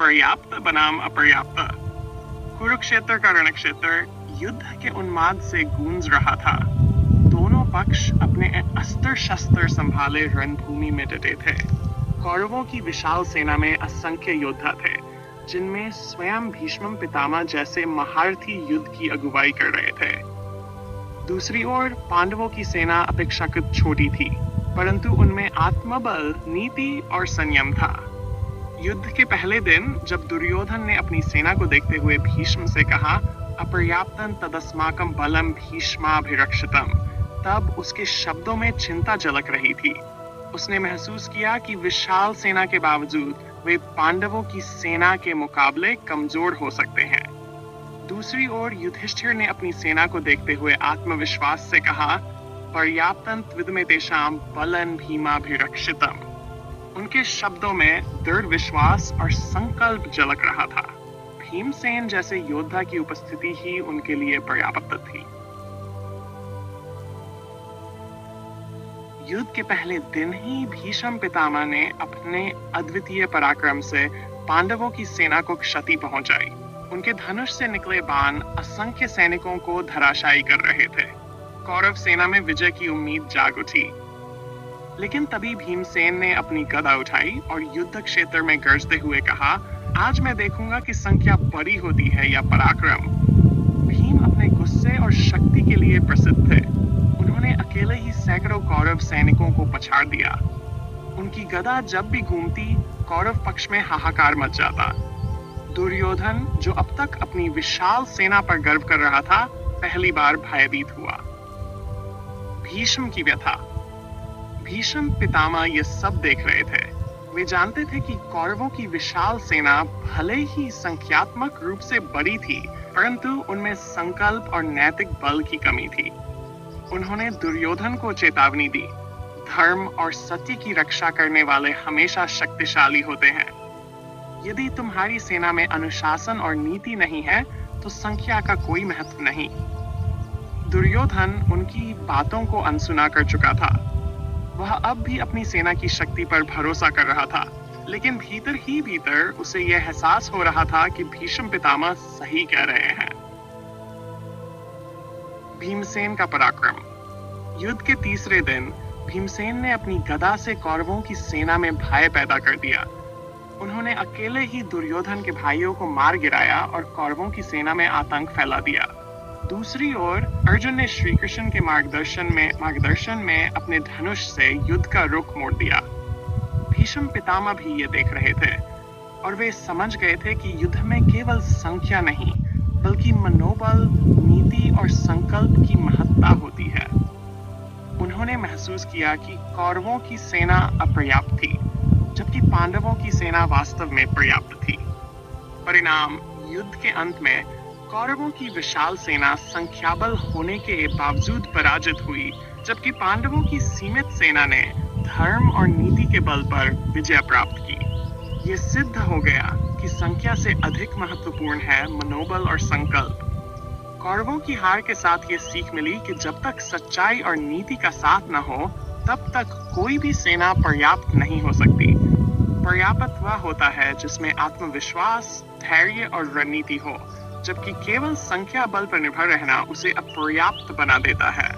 पर्याप्त बनाम अपर्याप्त। कुरुक्षेत्र का रणक्षेत्र युद्ध के उन्माद से गूंज रहा था। दोनों पक्ष अपने अस्त्र शस्त्र संभाले रणभूमि में डटे थे। कौरवों की विशाल सेना में असंख्य योद्धा थे, जिनमें स्वयं भीष्म पितामह जैसे महारथी युद्ध की अगुवाई कर रहे थे। दूसरी ओर पांडवों की सेना अपेक्षाकृत छोटी थी, परंतु उनमें आत्मबल, नीति और संयम था। युद्ध के पहले दिन जब दुर्योधन ने अपनी सेना को देखते हुए भीष्म से कहा, अपर्याप्तं तदस्माकं बलम भीष्माभिरक्षितम्, तब उसके शब्दों में चिंता झलक रही थी। उसने महसूस किया कि विशाल सेना के बावजूद वे पांडवों की सेना के मुकाबले कमजोर हो सकते हैं। दूसरी ओर युधिष्ठिर ने अपनी सेना को देखते हुए आत्मविश्वास से कहा, पर्याप्तं त्विदमेतेषां बलं भीमाभिरक्षितम्। उनके शब्दों में दृढ़ विश्वास और संकल्प झलक रहा था। भीमसेन जैसे योद्धा की उपस्थिति ही उनके लिए पर्याप्त थी। युद्ध के पहले दिन ही भीष्म पितामह ने अपने अद्वितीय पराक्रम से पांडवों की सेना को क्षति पहुंचाई। उनके धनुष से निकले बाण असंख्य सैनिकों को धराशायी कर रहे थे। कौरव सेना में विजय की उम्मीद जाग उठी। लेकिन तभी भीमसेन ने अपनी गदा उठाई और युद्ध क्षेत्र में गरजते हुए कहा, आज मैं देखूंगा कि संख्या बड़ी होती है या पराक्रम। भीम अपने गुस्से और शक्ति के लिए प्रसिद्ध थे। उन्होंने अकेले ही सैकड़ों कौरव सैनिकों को पछाड़ दिया। उनकी गदा जब भी घूमती, कौरव पक्ष में हाहाकार मच जाता। दुर्योधन, जो अब तक अपनी विशाल सेना पर गर्व कर रहा था, पहली बार भयभीत हुआ। भीष्म की व्यथा। भीष्म पितामह ये सब देख रहे थे। वे जानते थे कि कौरवों की विशाल सेना भले ही संख्यात्मक रूप से बड़ी थी, परंतु उनमें संकल्प और नैतिक बल की कमी थी। उन्होंने दुर्योधन को चेतावनी दी, धर्म और सत्य की रक्षा करने वाले हमेशा शक्तिशाली होते हैं। यदि तुम्हारी सेना में अनुशासन और नीति नहीं है, तो संख्या का कोई महत्व नहीं। दुर्योधन उनकी बातों को अनसुना कर चुका था। वह अब भी अपनी सेना की शक्ति पर भरोसा कर रहा था, लेकिन भीतर ही भीतर उसे यह एहसास हो रहा था कि भीष्म पितामह सही कह रहे हैं। भीमसेन का पराक्रम। युद्ध के तीसरे दिन भीमसेन ने अपनी गदा से कौरवों की सेना में भय पैदा कर दिया। उन्होंने अकेले ही दुर्योधन के भाइयों को मार गिराया और कौरवों की सेना में आतंक फैला दिया। दूसरी ओर अर्जुन ने श्री कृष्ण के मार्गदर्शन में अपने धनुष से युद्ध का रुख मोड़ दिया। भीष्म पितामह भी ये देख रहे थे और वे समझ गए थे कि युद्ध में केवल संख्या नहीं, बल्कि मनोबल, नीति और संकल्प की महत्ता होती है। उन्होंने महसूस किया कि कौरवों की सेना अपर्याप्त थी, जबकि पांडवों की सेना वास्तव में पर्याप्त थी। परिणाम, युद्ध के अंत में कौरवों की विशाल सेना संख्याबल होने के बावजूद पराजित हुई, जबकि पांडवों की सीमित सेना ने धर्म और नीति के बल पर विजय प्राप्त की। ये सिद्ध हो गया कि संख्या से अधिक महत्वपूर्ण है मनोबल और संकल्प। कौरवों की हार के साथ ये सीख मिली कि जब तक सच्चाई और नीति का साथ न हो, तब तक कोई भी सेना पर्याप्त नहीं हो सकती। पर्याप्त वह होता है जिसमें आत्मविश्वास, धैर्य और रणनीति हो, जबकि केवल संख्या बल पर निर्भर रहना उसे अपर्याप्त बना देता है।